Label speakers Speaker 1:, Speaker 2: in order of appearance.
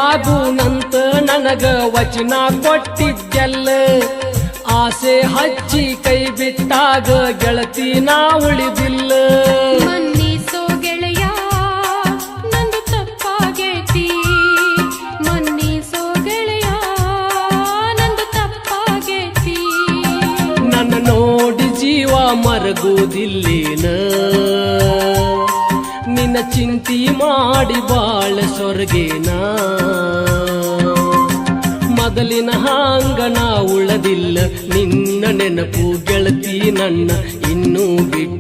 Speaker 1: ಆಗುನಂತ ನನಗ ವಚನ ಕೊಟ್ಟಿದ್ದೆಲ್ಲ ಆಸೆ ಹಚ್ಚಿ ಕೈ ಬಿಟ್ಟಾಗ ಗೆಳತಿ ನಾ ಉಳಿದಿಲ್ಲ
Speaker 2: ಮನ್ನಿಸೋ ಗೆಳೆಯ ನಂದು ತಪ್ಪಾಗೈತಿ ಮನ್ನಿಸೋ ಗೆಳೆಯ ನಂದು ತಪ್ಪಾಗೈತಿ
Speaker 1: ನನ್ನ ನೋಡಿ ಜೀವ ಮರಗುವುದಿಲ್ಲೇನ ನಿನ್ನ ಚಿಂತಿ ಮಾಡಿ ಬಾಳ ಸೊರಗೇನ ಮೊದಲಿನ ಹಾಂಗಣ ಉಳದಿಲ್ಲ ನಿನ್ನ ನೆನಪು ಗೆಳತಿ ನನ್ನ ಇನ್ನೂ ಬಿಟ್ಟಿ